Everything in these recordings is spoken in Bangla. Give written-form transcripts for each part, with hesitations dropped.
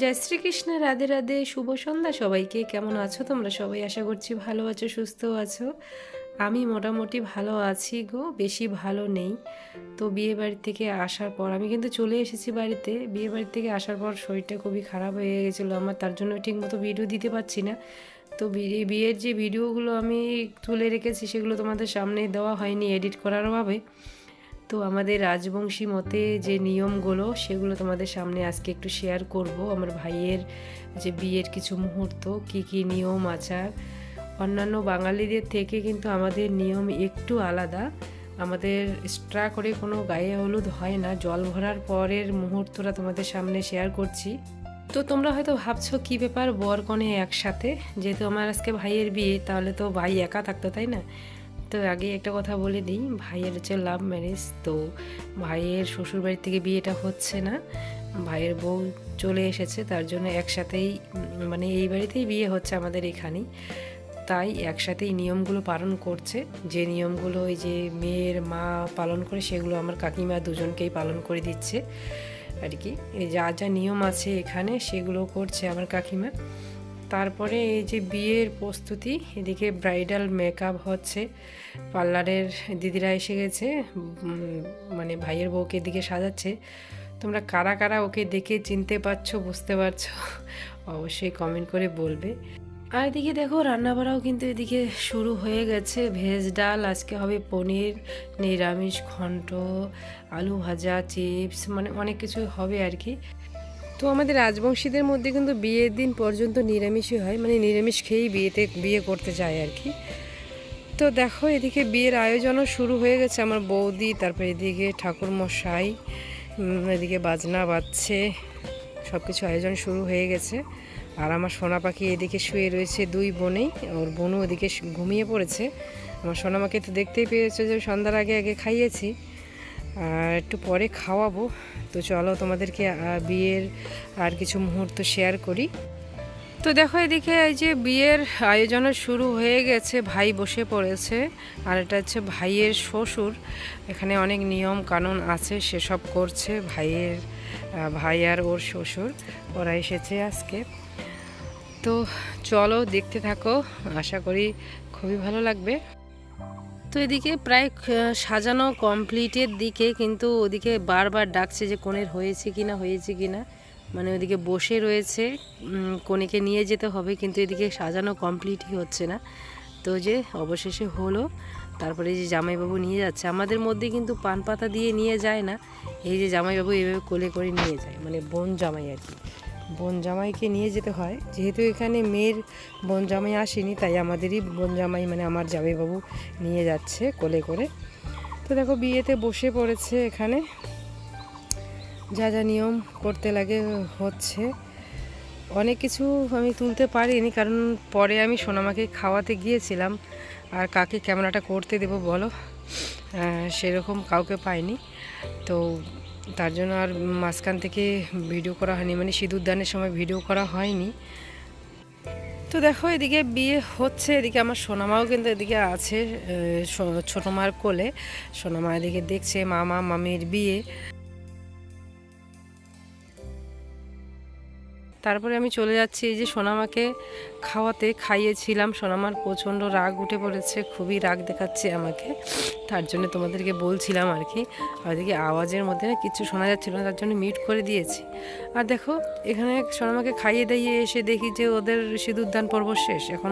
জয় শ্রীকৃষ্ণ, রাধে রাধে, শুভ সন্ধ্যা সবাইকে। কেমন আছো তোমরা সবাই? আশা করছি ভালো আছো, সুস্থ আছো। আমি মোটামুটি ভালো আছি গো, বেশি ভালো নেই। তো বিয়ে বাড়ি থেকে আসার পর আমি কিন্তু চলে এসেছি বাড়িতে। বিয়ে বাড়ি থেকে আসার পর শরীরটা খুবই খারাপ হয়ে গেছিলো আমার, তার জন্য ঠিকমতো ভিডিও দিতে পারছি না। তো বিয়ের যে ভিডিওগুলো আমি তুলে রেখেছি সেগুলো তোমাদের সামনে দেওয়া হয়নি এডিট করার অভাবে। তো আমাদের রাজবংশী মতে যে নিয়মগুলো সেগুলো তোমাদের সামনে আজকে একটু শেয়ার করব। আমার ভাইয়ের যে বিয়ের কিছু মুহূর্ত, কি কি নিয়ম আচার। অন্যান্য বাঙালিদের থেকে কিন্তু আমাদের নিয়ম একটু আলাদা। আমাদের এক্সট্রা করে কোনো গায়ে হলুদ হয় না, জল ভরার পরের মুহূর্তটা তোমাদের সামনে শেয়ার করছি। তো তোমরা হয়তো ভাবছো কী ব্যাপার, বর কনে একসাথে? যেহেতু আমার আজকে ভাইয়ের বিয়ে, তাহলে তো ভাই একা থাকতো, তাই না? তো আগে একটা কথা বলে দিই, ভাইয়ের হচ্ছে লাভ ম্যারেজ। তো ভাইয়ের শ্বশুরবাড়ি থেকে বিয়েটা হচ্ছে না, ভাইয়ের বউ চলে এসেছে, তার জন্য একসাথেই মানে এই বাড়িতেই বিয়ে হচ্ছে আমাদের এখানেই। তাই একসাথেই নিয়মগুলো পালন করছে। যে নিয়মগুলো ওই যে মেয়ের মা পালন করে সেগুলো আমার কাকিমা দুজনকেই পালন করে দিচ্ছে আর কি। এই যা যা নিয়ম আছে এখানে সেগুলো করছে আমার কাকিমা। তারপরে এই যে বিয়ের প্রস্তুতি, এদিকে ব্রাইডাল মেকআপ হচ্ছে, পার্লারের দিদিরা এসে গেছে, মানে ভাইয়ের বউকে এদিকে সাজাচ্ছে। তোমরা কারা কারা ওকে দেখে চিনতে পারছো, বুঝতে পারছো অবশ্যই কমেন্ট করে বলবে। আর এদিকে দেখো রান্নাবাড়াও কিন্তু এদিকে শুরু হয়ে গেছে। ভেজ ডাল, আজকে হবে পনির, নিরামিষ ঘন্ট, আলু ভাজা, চিপস, মানে অনেক কিছু হবে আর কি। তো আমাদের রাজবংশীদের মধ্যে কিন্তু বিয়ের দিন পর্যন্ত নিরামিষই হয়, মানে নিরামিষ খেয়েই বিয়ে করতে যায় আর কি। তো দেখো এদিকে বিয়ের আয়োজনও শুরু হয়ে গেছে। আমার বৌদি, তারপরে এদিকে ঠাকুরমশাই, এদিকে বাজনা বাজছে, সব কিছু আয়োজন শুরু হয়ে গেছে। আর আমার সোনা পাখি এদিকে শুয়ে রয়েছে, দুই বোনেই। ওর বোনও ওদিকে ঘুমিয়ে পড়েছে। আমার সোনামাকে তো দেখতেই পেয়েছো যে সন্ধ্যার আগে আগে খাইয়েছি, আর একটু পরে খাওয়াবো। তো চলো তোমাদেরকে বিয়ের আর কিছু মুহূর্ত শেয়ার করি। তো দেখো এদিকে এই যে বিয়ের আয়োজনও শুরু হয়ে গেছে, ভাই বসে পড়েছে, আর এটা হচ্ছে ভাইয়ের শ্বশুর। এখানে অনেক নিয়ম কানুন আছে, সেসব করছে ভাই আর ওর শ্বশুর, ওরা এসেছে আজকে। তো চলো দেখতে থাকো, আশা করি খুবই ভালো লাগবে। তো এদিকে প্রায় সাজানো কমপ্লিটের দিকে, কিন্তু ওদিকে বারবার ডাকছে যে কনের হয়েছে কিনা, হয়েছে কিনা, মানে ওদিকে বসে রয়েছে, কনেকে নিয়ে যেতে হবে, কিন্তু এদিকে সাজানো কমপ্লিটই হচ্ছে না। তো যে অবশেষে হলো, তারপরে যে জামাইবাবু নিয়ে যাচ্ছে। আমাদের মধ্যে কিন্তু পান পাতা দিয়ে নিয়ে যায় না, এই যে জামাইবাবু এভাবে কোলে করে নিয়ে যায়, মানে বোন জামাই আর কি। বোন জামাইকে নিয়ে যেতে হয়, যেহেতু এখানে মেয়ের বোন জামাই আসেনি, তাই আমাদেরই বোন জামাই মানে আমার জামাইবাবু নিয়ে যাচ্ছে কোলে করে। তো দেখো বিয়েতে বসে পড়েছে, এখানে যা যা নিয়ম করতে লাগে হচ্ছে। অনেক কিছু আমি তুলতে পারিনি, কারণ পরে আমি সোনামাকে খাওয়াতে গিয়েছিলাম, আর কাকে ক্যামেরাটা করতে দেব বলো, সেরকম কাউকে পাইনি। তো তার জন্য আর মাঝখান থেকে ভিডিও করা হয়নি, মানে সিঁদুরদানের সময় ভিডিও করা হয়নি। তো দেখো এদিকে বিয়ে হচ্ছে, এদিকে আমার সোনামাও কিন্তু এদিকে আছে, ছোটো মার কোলে। সোনামা এদিকে দেখছে মামা মামির বিয়ে। তারপরে আমি চলে যাচ্ছি এই যে সোনামাকে খাইয়েছিলাম। সোনামার প্রচণ্ড রাগ উঠে পড়েছে, খুবই রাগ দেখাচ্ছে আমাকে, তার জন্য তোমাদেরকে বলছিলাম আর কি। আর এদিকে আওয়াজের মধ্যে না কিছু শোনা যাচ্ছিল না, তার জন্য মিউট করে দিয়েছি। আর দেখো এখানে সোনামাকে খাইয়ে দাইয়ে এসে দেখি যে ওদের সিঁদুর দান পর্ব শেষ, এখন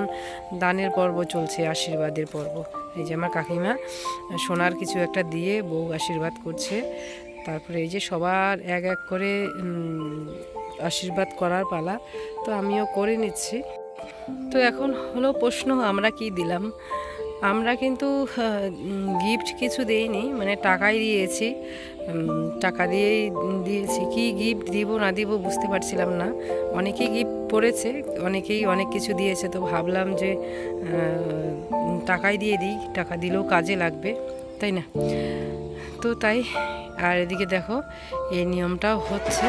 দানের পর্ব চলছে, আশীর্বাদের পর্ব। এই যে আমার কাকিমা সোনার কিছু একটা দিয়ে বউ আশীর্বাদ করছে। তারপরে এই যে সবার এক এক করে আশীর্বাদ করার পালা, তো আমিও করে নিচ্ছি। তো এখন হলো প্রশ্ন, আমরা কি দিলাম? আমরা কিন্তু গিফট কিছু দেইনি, মানে টাকাই দিয়েছি, টাকা দিয়েই দিয়েছি। কি গিফট দিব না দিব বুঝতে পারছিলাম না। অনেকেই গিফট পড়েছে, অনেকেই অনেক কিছু দিয়েছে, তো ভাবলাম যে টাকাই দিয়ে দিই, টাকা দিলেও কাজে লাগবে, তাই না? তো তাই। আর এদিকে দেখো এই নিয়মটাও হচ্ছে।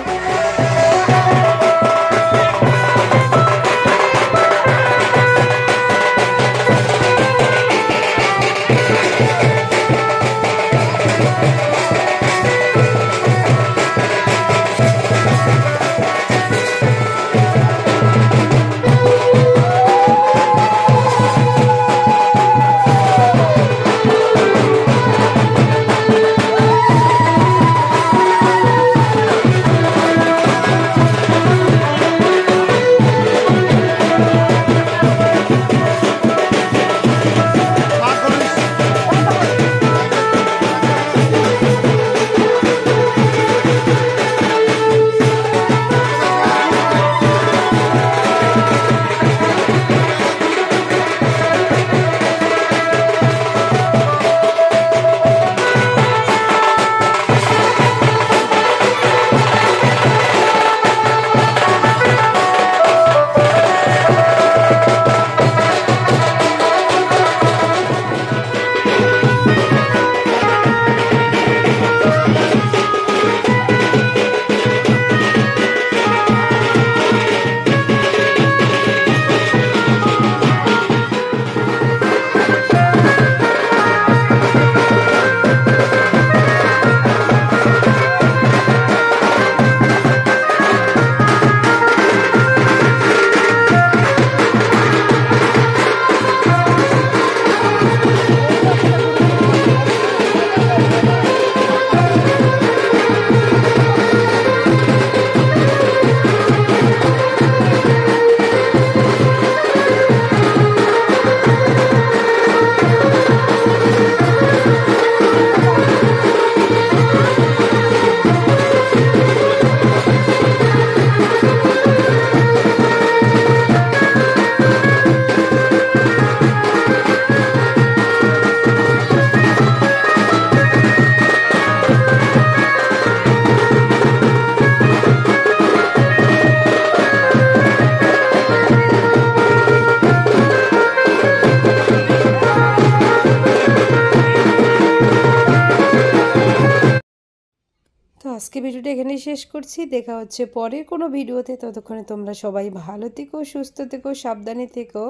আজকে ভিডিওটা এখানেই শেষ করছি। দেখা হচ্ছে পরের কোনো ভিডিওতে। ততক্ষণে তোমরা সবাই ভালো থেকো, সুস্থ থেকো, সাবধানে থেকো।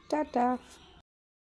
টাটা।